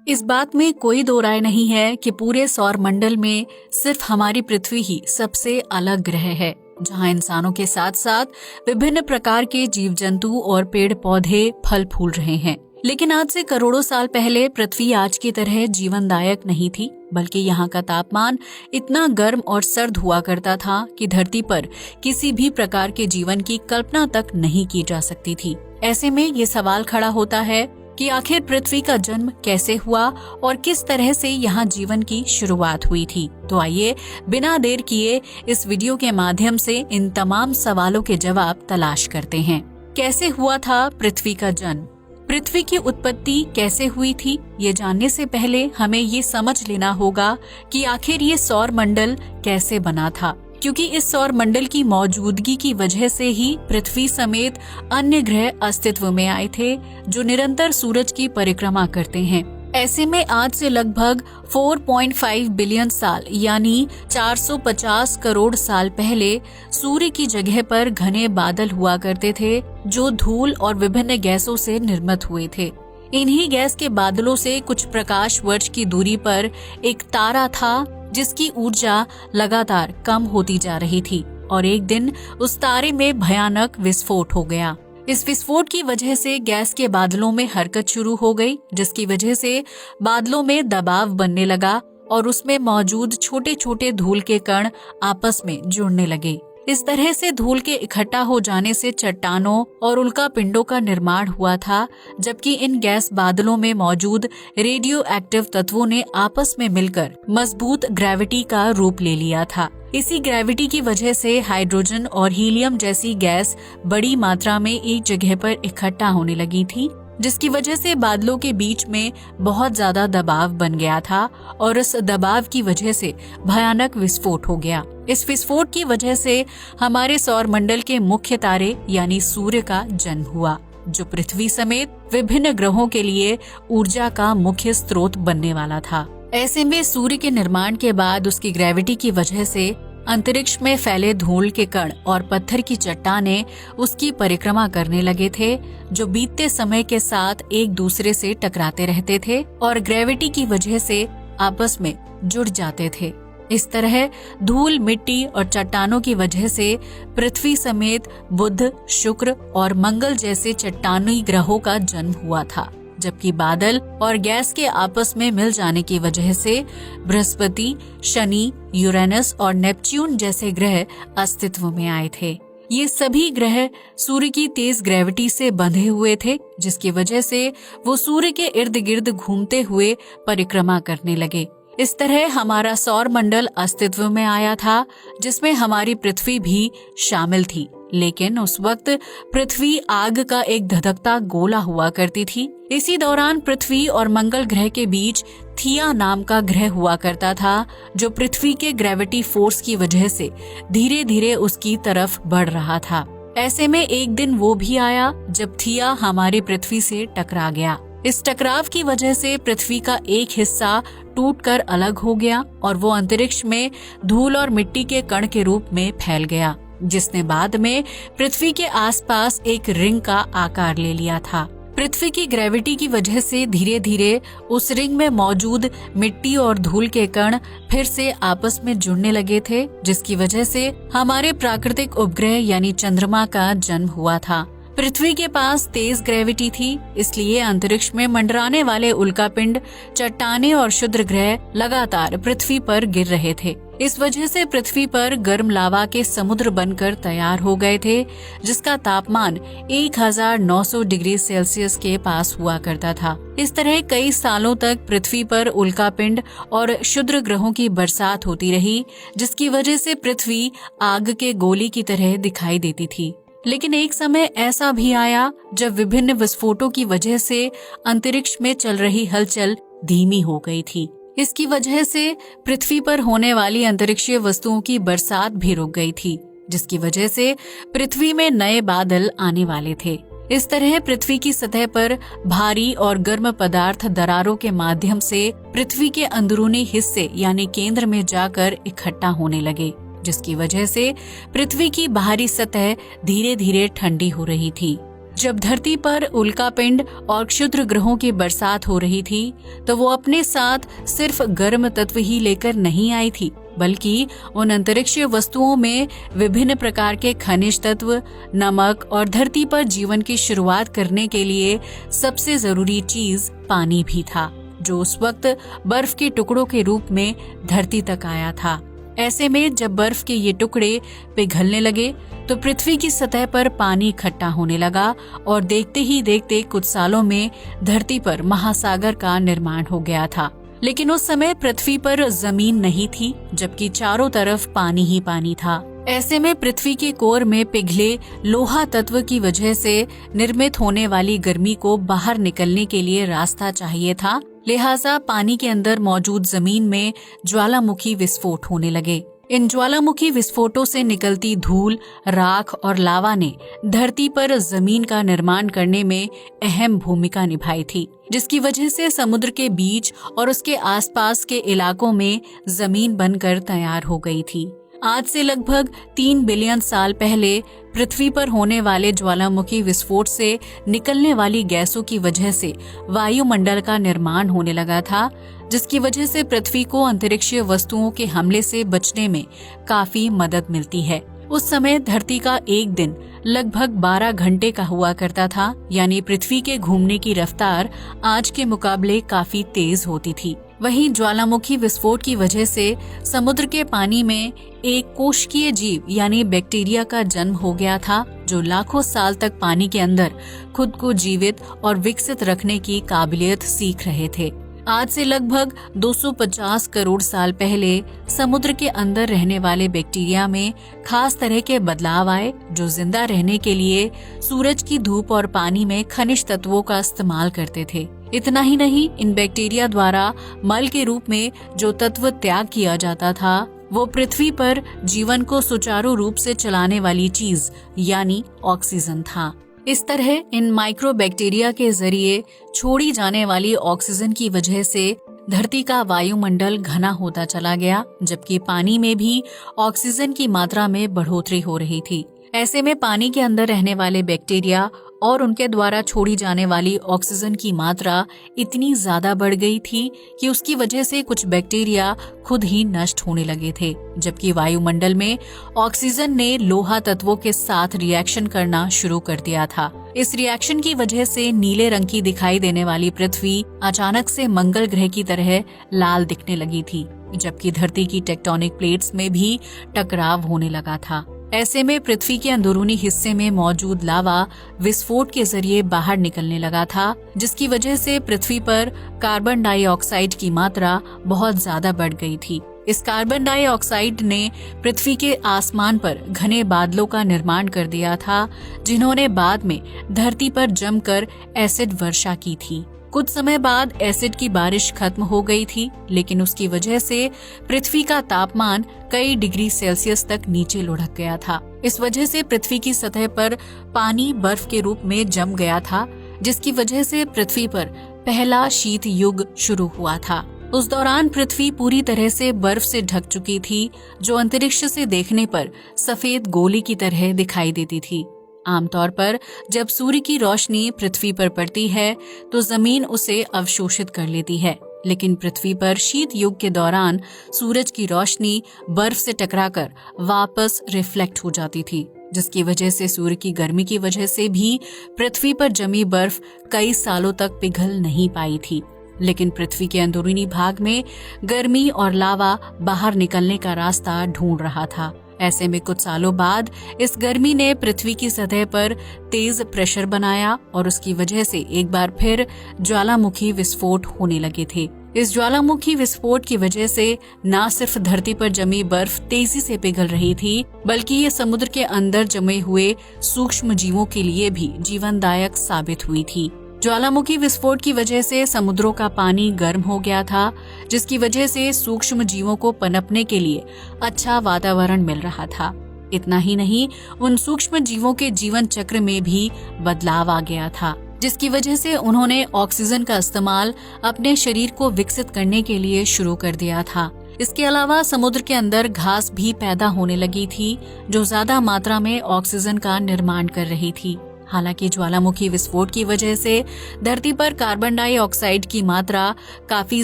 इस बात में कोई दो राय नहीं है कि पूरे सौर मंडल में सिर्फ हमारी पृथ्वी ही सबसे अलग ग्रह है, जहां इंसानों के साथ साथ विभिन्न प्रकार के जीव जंतु और पेड़ पौधे फल फूल रहे हैं। लेकिन आज से करोड़ों साल पहले पृथ्वी आज की तरह जीवनदायक नहीं थी, बल्कि यहाँ का तापमान इतना गर्म और सर्द हुआ करता था कि धरती पर किसी भी प्रकार के जीवन की कल्पना तक नहीं की जा सकती थी। ऐसे में ये सवाल खड़ा होता है कि आखिर पृथ्वी का जन्म कैसे हुआ और किस तरह से यहाँ जीवन की शुरुआत हुई थी। तो आइए बिना देर किए इस वीडियो के माध्यम से इन तमाम सवालों के जवाब तलाश करते हैं। कैसे हुआ था पृथ्वी का जन्म? पृथ्वी की उत्पत्ति कैसे हुई थी, ये जानने से पहले हमें ये समझ लेना होगा कि आखिर ये सौर मंडल कैसे बना था, क्योंकि इस सौर मंडल की मौजूदगी की वजह से ही पृथ्वी समेत अन्य ग्रह अस्तित्व में आए थे जो निरंतर सूरज की परिक्रमा करते हैं। ऐसे में आज से लगभग 4.5 बिलियन साल यानी 450 करोड़ साल पहले सूर्य की जगह पर घने बादल हुआ करते थे जो धूल और विभिन्न गैसों से निर्मित हुए थे। इन्हीं गैस के बादलों से कुछ प्रकाश वर्ष की दूरी पर एक तारा था जिसकी ऊर्जा लगातार कम होती जा रही थी और एक दिन उस तारे में भयानक विस्फोट हो गया। इस विस्फोट की वजह से गैस के बादलों में हरकत शुरू हो गई, जिसकी वजह से बादलों में दबाव बनने लगा और उसमें मौजूद छोटे छोटे धूल के कण आपस में जुड़ने लगे। इस तरह से धूल के इकट्ठा हो जाने से चट्टानों और उल्का पिंडों का निर्माण हुआ था, जबकि इन गैस बादलों में मौजूद रेडियो एक्टिव तत्वों ने आपस में मिलकर मजबूत ग्रेविटी का रूप ले लिया था। इसी ग्रेविटी की वजह से हाइड्रोजन और हीलियम जैसी गैस बड़ी मात्रा में एक जगह पर इकट्ठा होने लगी थी, जिसकी वजह से बादलों के बीच में बहुत ज्यादा दबाव बन गया था और इस दबाव की वजह से भयानक विस्फोट हो गया। इस विस्फोट की वजह से हमारे सौर मंडल के मुख्य तारे यानी सूर्य का जन्म हुआ, जो पृथ्वी समेत विभिन्न ग्रहों के लिए ऊर्जा का मुख्य स्रोत बनने वाला था। ऐसे में सूर्य के निर्माण के बाद उसकी ग्रेविटी की वजह से अंतरिक्ष में फैले धूल के कण और पत्थर की चट्टानें उसकी परिक्रमा करने लगे थे, जो बीतते समय के साथ एक दूसरे से टकराते रहते थे और ग्रेविटी की वजह से आपस में जुड़ जाते थे। इस तरह धूल, मिट्टी और चट्टानों की वजह से पृथ्वी समेत बुध, शुक्र और मंगल जैसे चट्टानी ग्रहों का जन्म हुआ था, जबकि बादल और गैस के आपस में मिल जाने की वजह से बृहस्पति, शनि, यूरेनस और नेपच्यून जैसे ग्रह अस्तित्व में आए थे। ये सभी ग्रह सूर्य की तेज ग्रेविटी से बंधे हुए थे, जिसकी वजह से वो सूर्य के इर्द गिर्द घूमते हुए परिक्रमा करने लगे। इस तरह हमारा सौर मंडल अस्तित्व में आया था, जिसमें हमारी पृथ्वी भी शामिल थी। लेकिन उस वक्त पृथ्वी आग का एक धधकता गोला हुआ करती थी। इसी दौरान पृथ्वी और मंगल ग्रह के बीच थिया नाम का ग्रह हुआ करता था, जो पृथ्वी के ग्रेविटी फोर्स की वजह से धीरे धीरे उसकी तरफ बढ़ रहा था। ऐसे में एक दिन वो भी आया जब थिया हमारी पृथ्वी से टकरा गया। इस टकराव की वजह से पृथ्वी का एक हिस्सा टूटकर अलग हो गया और वो अंतरिक्ष में धूल और मिट्टी के कण के रूप में फैल गया, जिसने बाद में पृथ्वी के आसपास एक रिंग का आकार ले लिया था। पृथ्वी की ग्रेविटी की वजह से धीरे धीरे उस रिंग में मौजूद मिट्टी और धूल के कण फिर से आपस में जुड़ने लगे थे, जिसकी वजह से हमारे प्राकृतिक उपग्रह यानी चंद्रमा का जन्म हुआ था। पृथ्वी के पास तेज ग्रेविटी थी, इसलिए अंतरिक्ष में मंडराने वाले उल्कापिंड, चट्टानें और क्षुद्र ग्रह लगातार पृथ्वी पर गिर रहे थे। इस वजह से पृथ्वी पर गर्म लावा के समुद्र बनकर तैयार हो गए थे, जिसका तापमान 1900 डिग्री सेल्सियस के पास हुआ करता था। इस तरह कई सालों तक पृथ्वी पर उल्कापिंड और क्षुद्र ग्रहों की बरसात होती रही, जिसकी वजह से पृथ्वी आग के गोली की तरह दिखाई देती थी। लेकिन एक समय ऐसा भी आया जब विभिन्न विस्फोटों की वजह से अंतरिक्ष में चल रही हलचल धीमी हो गई थी। इसकी वजह से पृथ्वी पर होने वाली अंतरिक्षीय वस्तुओं की बरसात भी रुक गई थी, जिसकी वजह से पृथ्वी में नए बादल आने वाले थे। इस तरह पृथ्वी की सतह पर भारी और गर्म पदार्थ दरारों के माध्यम से पृथ्वी के अंदरूनी हिस्से यानी केंद्र में जाकर इकट्ठा होने लगे, जिसकी वजह से पृथ्वी की बाहरी सतह धीरे धीरे ठंडी हो रही थी। जब धरती पर उल्कापिंड और क्षुद्र ग्रहों की बरसात हो रही थी, तो वो अपने साथ सिर्फ गर्म तत्व ही लेकर नहीं आई थी, बल्कि उन अंतरिक्षीय वस्तुओं में विभिन्न प्रकार के खनिज तत्व, नमक और धरती पर जीवन की शुरुआत करने के लिए सबसे जरूरी चीज पानी भी था, जो उस वक्त बर्फ के टुकड़ों के रूप में धरती तक आया था। ऐसे में जब बर्फ के ये टुकड़े पिघलने लगे तो पृथ्वी की सतह पर पानी इकट्ठा होने लगा और देखते ही देखते कुछ सालों में धरती पर महासागर का निर्माण हो गया था। लेकिन उस समय पृथ्वी पर जमीन नहीं थी, जबकि चारों तरफ पानी ही पानी था। ऐसे में पृथ्वी के कोर में पिघले लोहा तत्व की वजह से निर्मित होने वाली गर्मी को बाहर निकलने के लिए रास्ता चाहिए था। लिहाजा पानी के अंदर मौजूद जमीन में ज्वालामुखी विस्फोट होने लगे। इन ज्वालामुखी विस्फोटों से निकलती धूल, राख और लावा ने धरती पर जमीन का निर्माण करने में अहम भूमिका निभाई थी, जिसकी वजह से समुद्र के बीच और उसके आसपास के इलाकों में जमीन बनकर तैयार हो गई थी। आज से लगभग 3 बिलियन साल पहले पृथ्वी पर होने वाले ज्वालामुखी विस्फोट से निकलने वाली गैसों की वजह से वायुमंडल का निर्माण होने लगा था, जिसकी वजह से पृथ्वी को अंतरिक्षीय वस्तुओं के हमले से बचने में काफी मदद मिलती है। उस समय धरती का एक दिन लगभग 12 घंटे का हुआ करता था, यानी पृथ्वी के घूमने की रफ्तार आज के मुकाबले काफी तेज होती थी। वहीं ज्वालामुखी विस्फोट की वजह से समुद्र के पानी में एक कोशिकीय जीव यानी बैक्टीरिया का जन्म हो गया था, जो लाखों साल तक पानी के अंदर खुद को जीवित और विकसित रखने की काबिलियत सीख रहे थे। आज से लगभग 250 करोड़ साल पहले समुद्र के अंदर रहने वाले बैक्टीरिया में खास तरह के बदलाव आए, जो जिंदा रहने के लिए सूरज की धूप और पानी में खनिज तत्वों का इस्तेमाल करते थे। इतना ही नहीं, इन बैक्टीरिया द्वारा मल के रूप में जो तत्व त्याग किया जाता था, वो पृथ्वी पर जीवन को सुचारू रूप से चलाने वाली चीज यानी ऑक्सीजन था। इस तरह इन माइक्रोबैक्टीरिया के जरिए छोड़ी जाने वाली ऑक्सीजन की वजह से धरती का वायुमंडल घना होता चला गया, जबकि पानी में भी ऑक्सीजन की मात्रा में बढ़ोतरी हो रही थी। ऐसे में पानी के अंदर रहने वाले बैक्टीरिया और उनके द्वारा छोड़ी जाने वाली ऑक्सीजन की मात्रा इतनी ज्यादा बढ़ गई थी कि उसकी वजह से कुछ बैक्टीरिया खुद ही नष्ट होने लगे थे, जबकि वायुमंडल में ऑक्सीजन ने लोहा तत्वों के साथ रिएक्शन करना शुरू कर दिया था। इस रिएक्शन की वजह से नीले रंग की दिखाई देने वाली पृथ्वी अचानक से मंगल ग्रह की तरह लाल दिखने लगी थी, जबकि धरती की टेक्टोनिक प्लेट्स में भी टकराव होने लगा था। ऐसे में पृथ्वी के अंदरूनी हिस्से में मौजूद लावा विस्फोट के जरिए बाहर निकलने लगा था, जिसकी वजह से पृथ्वी पर कार्बन डाइऑक्साइड की मात्रा बहुत ज्यादा बढ़ गई थी। इस कार्बन डाइऑक्साइड ने पृथ्वी के आसमान पर घने बादलों का निर्माण कर दिया था, जिन्होंने बाद में धरती पर जमकर एसिड वर्षा की थी। कुछ समय बाद एसिड की बारिश खत्म हो गई थी, लेकिन उसकी वजह से पृथ्वी का तापमान कई डिग्री सेल्सियस तक नीचे लुढ़क गया था। इस वजह से पृथ्वी की सतह पर पानी बर्फ के रूप में जम गया था, जिसकी वजह से पृथ्वी पर पहला शीत युग शुरू हुआ था। उस दौरान पृथ्वी पूरी तरह से बर्फ से ढक चुकी थी, जो अंतरिक्ष से देखने पर सफेद गोली की तरह दिखाई देती थी। आमतौर पर जब सूर्य की रोशनी पृथ्वी पर पड़ती है तो जमीन उसे अवशोषित कर लेती है, लेकिन पृथ्वी पर शीत युग के दौरान सूरज की रोशनी बर्फ से टकराकर वापस रिफ्लेक्ट हो जाती थी, जिसकी वजह से सूर्य की गर्मी की वजह से भी पृथ्वी पर जमी बर्फ कई सालों तक पिघल नहीं पाई थी। लेकिन पृथ्वी के अंदरूनी भाग में गर्मी और लावा बाहर निकलने का रास्ता ढूंढ रहा था। ऐसे में कुछ सालों बाद इस गर्मी ने पृथ्वी की सतह पर तेज प्रेशर बनाया और उसकी वजह से एक बार फिर ज्वालामुखी विस्फोट होने लगे थे। इस ज्वालामुखी विस्फोट की वजह से न सिर्फ धरती पर जमी बर्फ तेजी से पिघल रही थी, बल्कि ये समुद्र के अंदर जमे हुए सूक्ष्म जीवों के लिए भी जीवनदायक साबित हुई थी। ज्वालामुखी विस्फोट की वजह से समुद्रों का पानी गर्म हो गया था, जिसकी वजह से सूक्ष्म जीवों को पनपने के लिए अच्छा वातावरण मिल रहा था। इतना ही नहीं, उन सूक्ष्म जीवों के जीवन चक्र में भी बदलाव आ गया था, जिसकी वजह से उन्होंने ऑक्सीजन का इस्तेमाल अपने शरीर को विकसित करने के लिए शुरू कर दिया था। इसके अलावा समुद्र के अंदर घास भी पैदा होने लगी थी, जो ज्यादा मात्रा में ऑक्सीजन का निर्माण कर रही थी। हालांकि ज्वालामुखी विस्फोट की वजह से धरती पर कार्बन डाइऑक्साइड की मात्रा काफी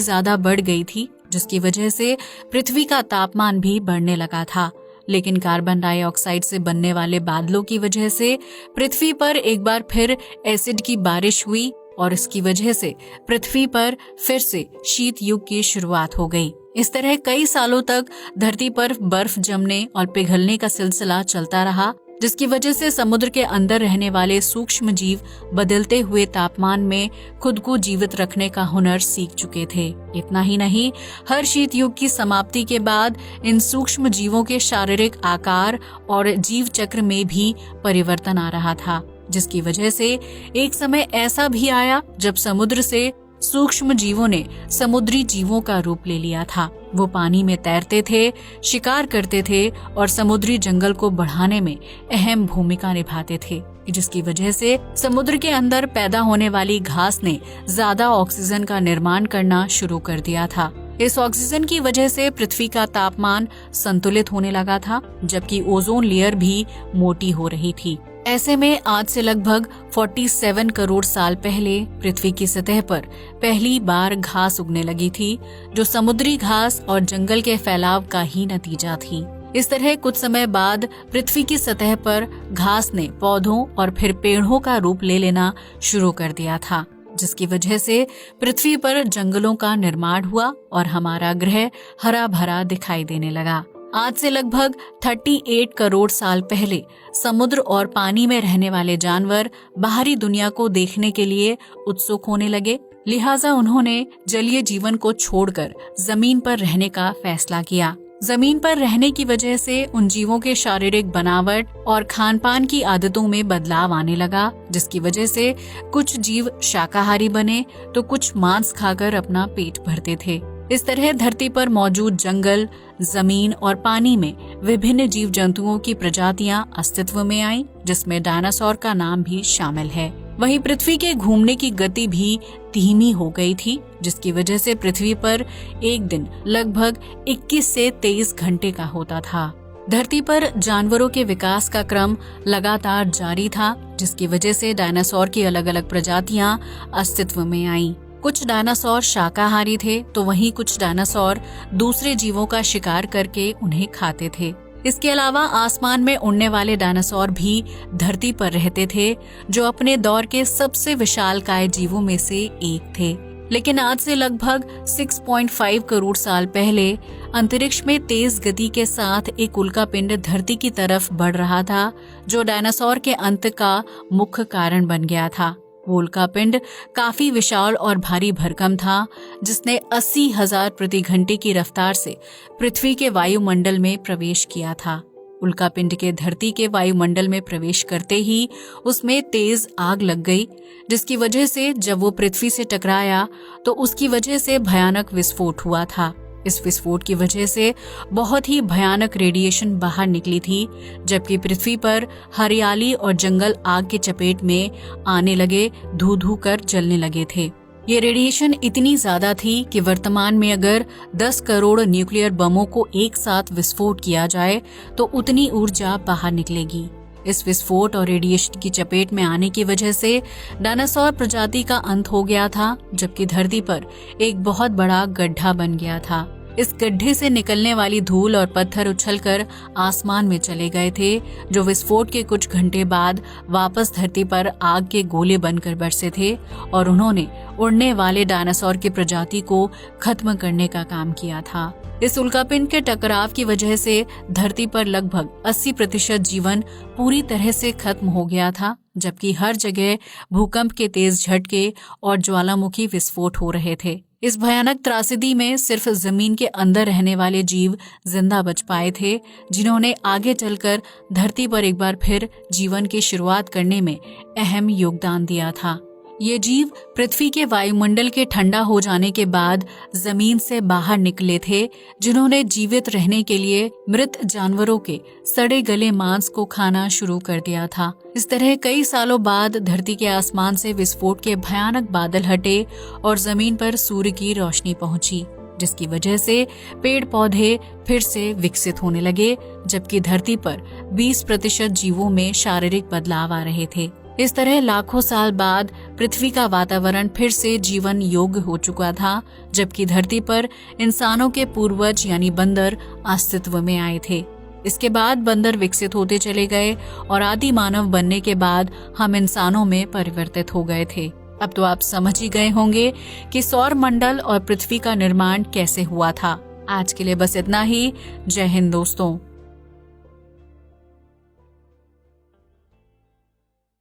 ज्यादा बढ़ गई थी, जिसकी वजह से पृथ्वी का तापमान भी बढ़ने लगा था। लेकिन कार्बन डाइऑक्साइड से बनने वाले बादलों की वजह से पृथ्वी पर एक बार फिर एसिड की बारिश हुई और इसकी वजह से पृथ्वी पर फिर से शीत युग की शुरुआत हो गई। इस तरह कई सालों तक धरती पर बर्फ जमने और पिघलने का सिलसिला चलता रहा, जिसकी वजह से समुद्र के अंदर रहने वाले सूक्ष्म जीव बदलते हुए तापमान में खुद को जीवित रखने का हुनर सीख चुके थे। इतना ही नहीं, हर शीत युग की समाप्ति के बाद इन सूक्ष्म जीवों के शारीरिक आकार और जीव चक्र में भी परिवर्तन आ रहा था, जिसकी वजह से एक समय ऐसा भी आया जब समुद्र से सूक्ष्म जीवों ने समुद्री जीवों का रूप ले लिया था। वो पानी में तैरते थे, शिकार करते थे और समुद्री जंगल को बढ़ाने में अहम भूमिका निभाते थे, जिसकी वजह से समुद्र के अंदर पैदा होने वाली घास ने ज्यादा ऑक्सीजन का निर्माण करना शुरू कर दिया था। इस ऑक्सीजन की वजह से पृथ्वी का तापमान संतुलित होने लगा था, जबकि ओजोन लेयर भी मोटी हो रही थी। ऐसे में आज से लगभग 47 करोड़ साल पहले पृथ्वी की सतह पर पहली बार घास उगने लगी थी, जो समुद्री घास और जंगल के फैलाव का ही नतीजा थी। इस तरह कुछ समय बाद पृथ्वी की सतह पर घास ने पौधों और फिर पेड़ों का रूप ले लेना शुरू कर दिया था, जिसकी वजह से पृथ्वी पर जंगलों का निर्माण हुआ और हमारा ग्रह हरा भरा दिखाई देने लगा। आज से लगभग 38 करोड़ साल पहले समुद्र और पानी में रहने वाले जानवर बाहरी दुनिया को देखने के लिए उत्सुक होने लगे, लिहाजा उन्होंने जलीय जीवन को छोड़कर जमीन पर रहने का फैसला किया। जमीन पर रहने की वजह से उन जीवों के शारीरिक बनावट और खान पान की आदतों में बदलाव आने लगा, जिसकी वजह से कुछ जीव शाकाहारी बने तो कुछ मांस खाकर अपना पेट भरते थे। इस तरह धरती पर मौजूद जंगल, जमीन और पानी में विभिन्न जीव जंतुओं की प्रजातियां अस्तित्व में आईं, जिसमें डायनासोर का नाम भी शामिल है। वहीं पृथ्वी के घूमने की गति भी धीमी हो गई थी, जिसकी वजह से पृथ्वी पर एक दिन लगभग 21 से 23 घंटे का होता था। धरती पर जानवरों के विकास का क्रम लगातार जारी था, जिसकी वजह से डायनासोर की अलग अलग प्रजातियां अस्तित्व में आईं। कुछ डायनासोर शाकाहारी थे तो वहीं कुछ डायनासोर दूसरे जीवों का शिकार करके उन्हें खाते थे। इसके अलावा आसमान में उड़ने वाले डायनासोर भी धरती पर रहते थे, जो अपने दौर के सबसे विशालकाय जीवों में से एक थे। लेकिन आज से लगभग 6.5 करोड़ साल पहले अंतरिक्ष में तेज गति के साथ एक उल्कापिंड धरती की तरफ बढ़ रहा था, जो डायनासोर के अंत का मुख्य कारण बन गया था। वो उल्कापिंड काफी विशाल और भारी भरकम था, जिसने 80,000 प्रति घंटे की रफ्तार से पृथ्वी के वायुमंडल में प्रवेश किया था। उल्कापिंड के धरती के वायुमंडल में प्रवेश करते ही उसमें तेज आग लग गई, जिसकी वजह से जब वो पृथ्वी से टकराया तो उसकी वजह से भयानक विस्फोट हुआ था। इस विस्फोट की वजह से बहुत ही भयानक रेडिएशन बाहर निकली थी, जबकि पृथ्वी पर हरियाली और जंगल आग के चपेट में आने लगे, धू धू कर जलने लगे थे। ये रेडिएशन इतनी ज्यादा थी कि वर्तमान में अगर 10 करोड़ न्यूक्लियर बमों को एक साथ विस्फोट किया जाए तो उतनी ऊर्जा बाहर निकलेगी। इस विस्फोट और रेडिएशन की चपेट में आने की वजह से डायनासोर प्रजाति का अंत हो गया था, जबकि धरती पर एक बहुत बड़ा गड्ढा बन गया था। इस गड्ढे से निकलने वाली धूल और पत्थर उछलकर आसमान में चले गए थे, जो विस्फोट के कुछ घंटे बाद वापस धरती पर आग के गोले बनकर बरसे थे और उन्होंने उड़ने वाले डायनासोर की प्रजाति को खत्म करने का काम किया था। इस उल्कापिंड के टकराव की वजह से धरती पर लगभग 80% जीवन पूरी तरह से खत्म हो गया था, जबकि हर जगह भूकंप के तेज झटके और ज्वालामुखी विस्फोट हो रहे थे। इस भयानक त्रासदी में सिर्फ जमीन के अंदर रहने वाले जीव जिंदा बच पाए थे, जिन्होंने आगे चलकर धरती पर एक बार फिर जीवन की शुरुआत करने में अहम योगदान दिया था। ये जीव पृथ्वी के वायुमंडल के ठंडा हो जाने के बाद जमीन से बाहर निकले थे, जिन्होंने जीवित रहने के लिए मृत जानवरों के सड़े गले मांस को खाना शुरू कर दिया था। इस तरह कई सालों बाद धरती के आसमान से विस्फोट के भयानक बादल हटे और जमीन पर सूर्य की रोशनी पहुंची, जिसकी वजह से पेड़ पौधे फिर से विकसित होने लगे, जबकि धरती पर 20% जीवों में शारीरिक बदलाव आ रहे थे। इस तरह लाखों साल बाद पृथ्वी का वातावरण फिर से जीवन योग्य हो चुका था, जबकि धरती पर इंसानों के पूर्वज यानी बंदर अस्तित्व में आए थे। इसके बाद बंदर विकसित होते चले गए और आदि मानव बनने के बाद हम इंसानों में परिवर्तित हो गए थे। अब तो आप समझ ही गए होंगे कि सौर मंडल और पृथ्वी का निर्माण कैसे हुआ था। आज के लिए बस इतना ही। जय हिंद दोस्तों।